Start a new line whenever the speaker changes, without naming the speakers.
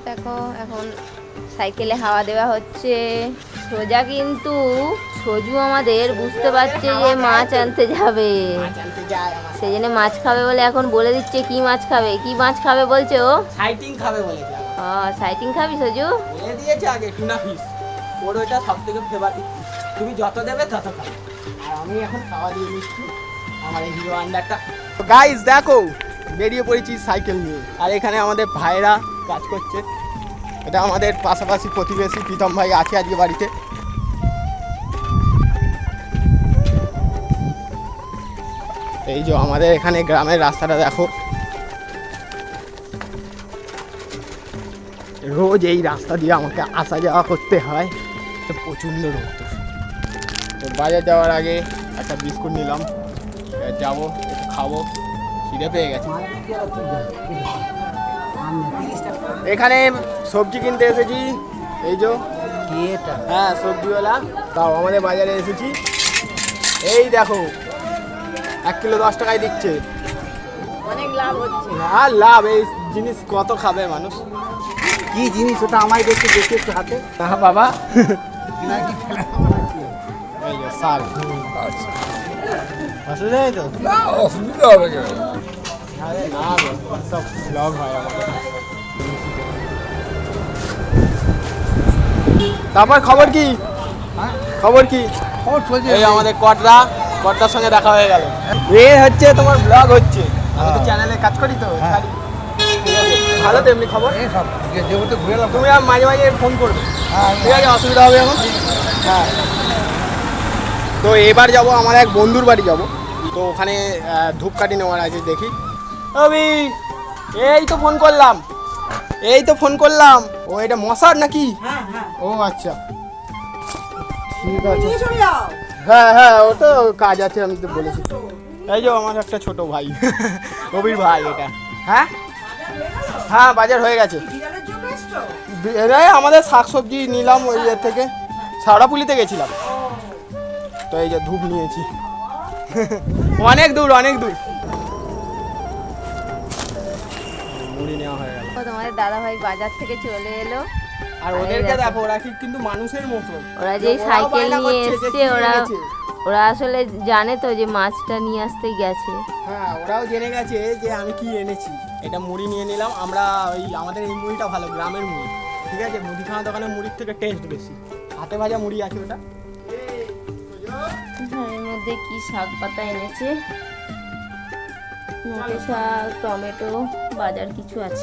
দেখো এখন সাইকেলে হাওয়া দেওয়া হচ্ছে। সোজা কিন্তু সজু আমাদের বুঝতে পারছে যে মাছ আনতে যাবে, সেই জন্য মাছ খাবে বলে এখন বলে দিচ্ছে কি মাছ খাবে। কি মাছ খাবে বলছে ও?
সাইটিং খাবে বলেছে।
সাইটিং খাবি সজু?
বলে দিয়েছে আগে টুনা ফিশ, ওর ওইটা সব থেকে ফেভারিট। তুমি যত দেবে তত খাবে। আর আমি এখন খাওয়া দিয়ে নিচ্ছি আমার এই হিরো আন্ডারটা। গাইস দেখো বেরিয়ে পড়েছি সাইকেল নিয়ে, আর এখানে আমাদের ভাইরা কাজ করছে। এটা আমাদের পাশাপাশি প্রতিবেশী প্রীতম ভাই আছে আজকে বাড়িতে। এই যে আমাদের এখানে গ্রামের রাস্তাটা দেখো, রোজ এই রাস্তা দিয়ে আমাকে আসা যাওয়া করতে হয়, প্রচণ্ড রোদ। তো বাজার যাওয়ার আগে একটা বিস্কুট নিলাম, যাবো একটু খাবো, খিদে পেয়ে গেছে। এখানে সবজি কিনতে এসেছি, এই যে হ্যাঁ সবজিওয়ালা। তাও আমাদের বাজারে এসেছি, এই দেখো 1 কিলো 10 টাকায় দিচ্ছে।
অনেক লাভ হচ্ছে।
আর লাভ, এই জিনিস কত খাবে মানুষ।
কি জিনিস ওটা আমায় দেখতে দেখে একটু হাতে
না বাবা,
নাকি ফেলা
এই যে শাক।
অসুবিধা নেই তো?
না অসুবিধা হবে কেন?
আরে না গো, সব ব্লগ হয় আমাদের। তারপর খবর কি? খবর কি?
খবর চলছে।
এই আমাদের কটরার সঙ্গে দেখা হয়ে গেল। এ হচ্ছে তোমার ব্লগ হচ্ছে, আমি তো চ্যানেলে কাজ করি তো।
হ্যাঁ।
ঠিক আছে, ভালো তো এমনি খবর।
এই সব যেহেতু ঘুরে এলাম।
তুমি আর মাঝে মাঝে ফোন করবে,
হ্যাঁ,
ঠিক আছে? অসুবিধা হবে এখন। হ্যাঁ, তো এবার যাব আমার এক বন্ধুর বাড়ি যাব, তো ওখানে ধূপকাঠি নেওয়ার আছে, দেখি। অবি এই তো ফোন করলাম, ও এটা মশার নাকি? ও আচ্ছা ঠিক আছে। হ্যাঁ হ্যাঁ, ও তো কাজ আছে, আমি তো বলেছি। এই যে আমার একটা ছোট ভাই, কবির ভাই এটা। হ্যাঁ হ্যাঁ, বাজার হয়ে গেছে। আমাদের শাকসবজি নিলাম ওই ইয়ের থেকে, সারাপুলিতে গেছিলাম তো। এই যে ধূপ নিয়েছি, অনেক দূর মুড়ি নেওয়া হয়ে গেল।
তোমাদের দাদা ভাই বাজার থেকে চলে এলো।
আর ওদেরকে দেখো, ওরা কিন্তু মানুষের মতো।
ওরা যে সাইকেল নিয়ে এসছে, ওরা আসলে জানে তো যে মাছটা নিয়ে আসতে গেছে।
হ্যাঁ, ওরাও জেনে গেছে যে আমি কি এনেছি। এটা মুড়ি নিয়ে নিলাম আমরা, ওই আমাদের এই মুড়িটা ভালো, গ্রামের মুড়ি, ঠিক আছে? মুদিখানা দোকানের মুড়ির থেকে টেস্ট বেশি। হাতে ভাজা মুড়ি আছে ওটা।
এর মধ্যে কি শাক পাতা এনেছে, নোটে শাক, টমেটো, বাজার কিছু আছে।